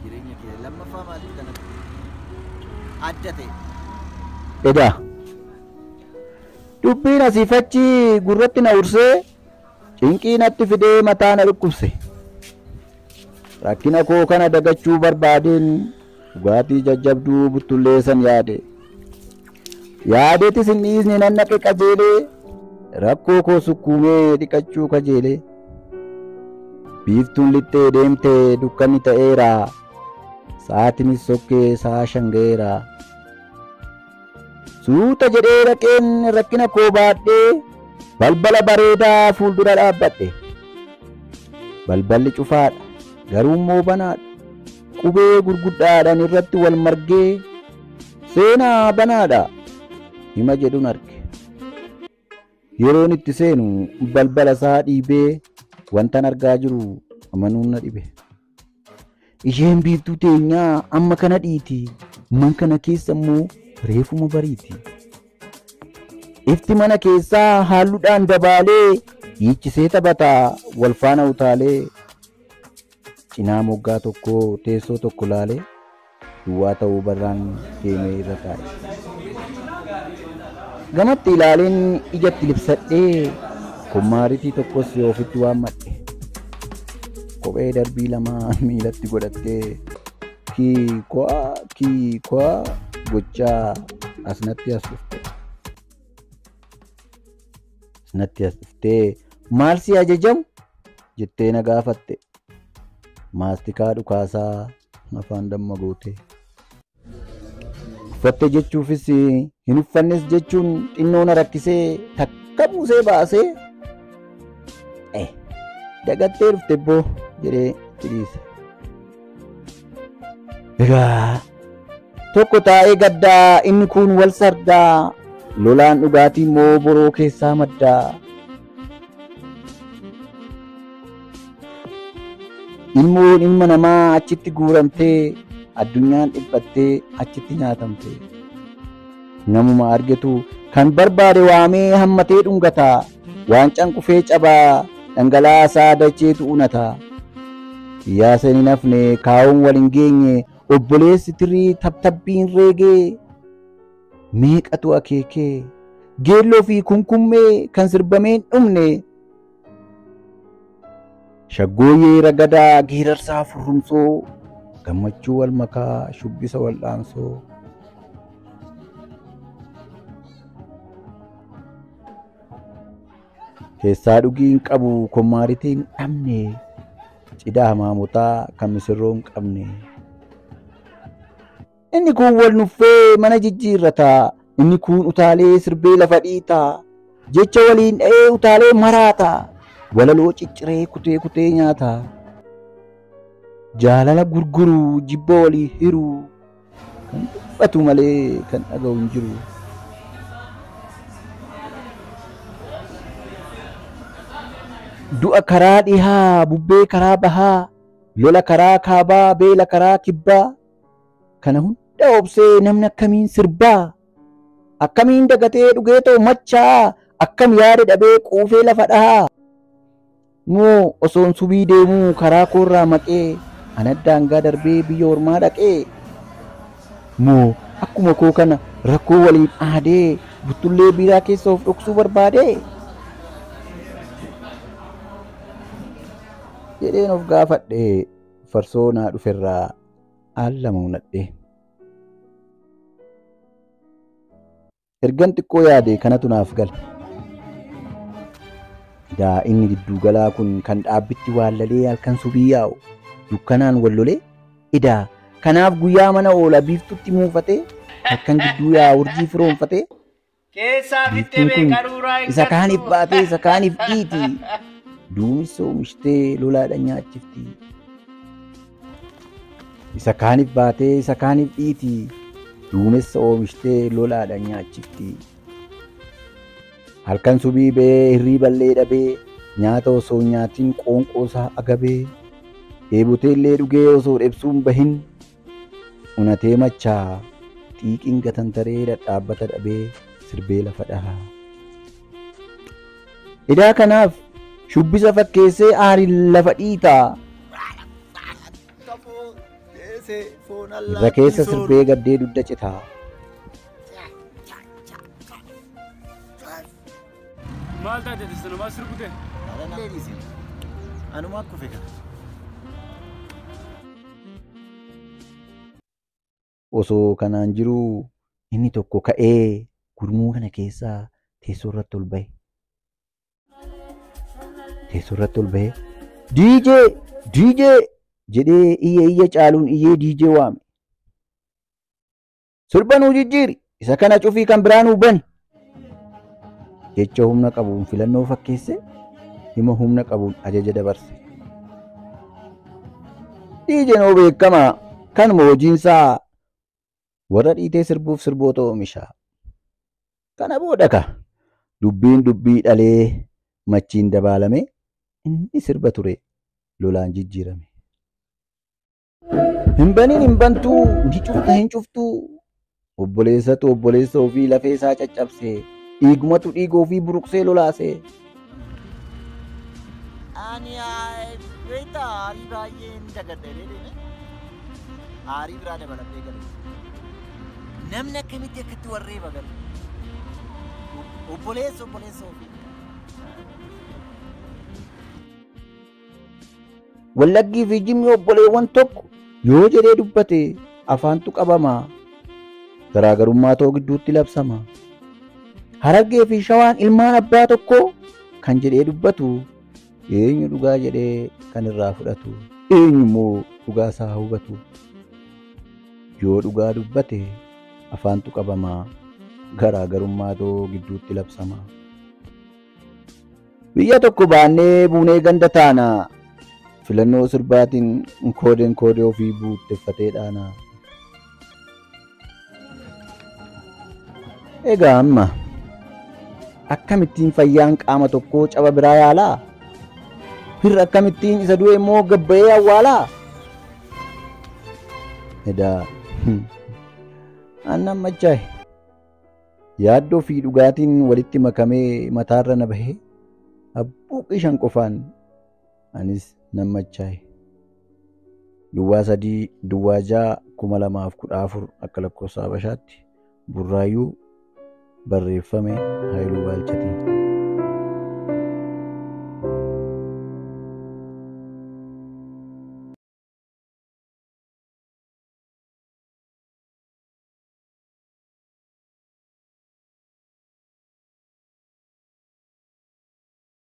jireenya kee lammaffaa maaliif kanatti adda ta'e? Edaa dubbiin asiifachi gurratti na ursee cinqii natti fidee mataa na dhukkubse. Rakkina koo kana dagachuu barbaadeen dhugaatii jajjabduu buttulleessan yaade. Yaadeetis hin dhiisne nan naqe qajeelee rakkoo koo sukkuumee dhiqachuu kajeelee. Biiftuun lixxee deemtee dukkanni ta'eera. Sa'aatiinis sokkee sa'a shangeera. Suuta jedhee dhaqeen rakkina koo baadhee balbala bareedaa fuuldura dhaabbadhe. Balballi cufaadha garuu immoo banaadha. Qubee gurguddaadhaan irratti wal margee seenaa banaadha hima jedhuun arge. Yeroon itti seenu balbala isaa dhiibee wantan argaa jiru amanuun na dhibe. Isheen biiftuu teenyaa amma kana dhiiti, man kana keessa immoo reefuma bariiti. Ifti mana keessaa haalluudhaan dabaalee hiichisee taphataa wal faana utaalee. Cinaa moggaa tokko teessoo tokko laalee duwwaa ta'uu barraan deemee irra taa'e. Gamatti ilaaleen ijatti libsadhee kommaaritii tokkos ofitti waammadhe. Kophee darbii lamaa miilatti godhattee kiikwaa gochaa asnatti as dhuftee maal si ajajamu jettee na gaafatte. Maastikaa dhukaasaa afaan damma goote. Uffatte jechuufis hin uffannes jechuun xinnoo na rakkisee takka buusee baasee dagattee dhufte boo jedhee dhiise. Egaa tokko taa'ee gaddaa inni kun wal sardaa lolaan dhugaatii immoo boroo keessaa maddaa. Ilmoon ilma namaa achitti guuramtee addunyaan dhiphattee achitti nyaatamte. Namuma argetu kan barbaade waamee hammatee dhungataa. Waan canqufee cabaa dhangalaasaa dacheetu unataa. Siyaasa hin hafne kaa'uun wal hin geenye obboleessi tirii tabtabbiin reegee. Meeqatu akeekee geelloo fi kunkummee kan sirbameen dhumne. Shaggooyyee ragadaa giirarsaa furrumsoo gammachuu wal makaa shubbisa wal dhaansoo. Keessaa dhugii hin qabu kommaaritii hin dhabne cidaa hamaamotaa kan misirroo hin qabne. Inni kun wal nuffee mana jijjiirrataa. Inni kun utaalee sirbee lafa dhiitaa. Jecha waliin dha'ee utaalee maraataa. Walaloo cicciree kutee kutee nyaata. Jaalala gurguru jibba walii hiru kan dubbatu malee kan dhaga'u hin jiru. Du'a karaa dhihaa bubbee karaa bahaa lola karaa kaabaa beela karaa kibbaa kana hunda obsee namni akkamiin sirbaa akkamiin dagatee dhugeetoo machaa akkam yaada dhabee quufee lafa dhahaa. Moo osoon subii deemuu karaa koorraa maqee anaddaan gaa darbee biyya ormaa dhaqee. Moo akkuma koo kana rakkoo waliin aadee buttullee biiraa keessa of dhoksuu barbaadee. Jedheen of gaafadhee farsoo naa dhuferraa aallama unadhee. Ergan xiqqoo yaade kanatu naaf gala. Daa inni gidduu galaa kun kan dhaabbitti wallalee halkan subii yaa'u dukkanaan wallolee. Idaa kanaaf guyyaa mana oola biiftutti muufatee halkan gidduu yaa'u urjii firoonfatee. Biiftuun kun isa kaaniif baatee isa kaaniif dhiiti. Duumessa oomishitee lolaadhaan nyaachifti. Isa kaaniif baatee isa kaaniif dhiiti. Duumessa oomishitee lolaadhaan nyaachifti. Halkan subii ba'ee hirriiballee dhabee nyaata osoo nyaatiin qoonqoo isaa agabee. Dheebotee illee dhugee osoo dheebsuun bahin unatee machaa xiiqiin gatantaree dhadhaabbata dhabee sirbee lafa dhahaa. Idaa kanaaf shubbisa fakkeessee aariin lafa dhiitaa. Qeerransee foon Irra allaattii keessa sooru. sirbee gaddee dudda citaa. Maal taate tessa namaa sirbute? Alanaa dhiisin. Anuma akka kufe kana. Osoo kanaan jiruu inni tokko ka'ee gurmuu kana keessaa teessoo irratti ol ba'e. Teessoo irratti ol ba'ee diijee jedhee iyya caaluun iyyee diijee waame. Sirba nuu jijjiiri isa kana cufii kan biraa nuu bani. Jecha humna qabuun filannoo fakkeesse hima humna qabuun ajaja dabarse. Diijeen oo beekamaa kanuma hojiinsaa warra dhiitee sirbuuf sirboota oomishaa. Kana booda ka dubbiin dubbii dhalee machiin dabaalame inni sirba ture lolaan jijjiirame. Hin baniin hin bantuu ni cufta hin cuftuu obboleessatu obboleessa ofii lafee isaa caccabsee dhiigumatu dhiiga ofii buruqsee lolaasee. Ani beektaa aarii baay'een dagadhee deeme. Aarii biraa dabalatee galu. Namni akkamitti akkatti warreeba galu. Obboleessa ofii. Wallaggii fi Jimmi obboleewwan tokko yoo jedhee dubbate afaantu qabamaa. Garaagarummaa ta'uu gidduutti labsama. Harargee fi Shawaan ilmaan abbaa tokkoo kan jedhee dubbatu eenyu dhugaa jedhee kan irraa fudhatu eenyu immoo dhugaa isaa hubatu. Yoo dhugaa dubbate afaantu qabamaa. Garaagarummaa ta'uu gidduutti labsama. Biyya tokko baannee buunee ganda taana. Filannoo sirbaatiin koodee ofii buutteffatee dhaana. Egaa amma akkamittiin fayyaan qaama tokkoo caba biraa yaalaa? Firra akkamittiin isa du'e immoo gabbayee awwaalaa? Edaa aannan machaa'e yaaddoo fi dhugaatiin walitti makamee mataarra na bahee abbuuqii shan qofaan anis nan machaa'e. Duwwaa 3 Duwwaa 6 2014 akka lakkoofsa Habashaatti Burraayyuu barreeffame Haayiluu Baalchatiin.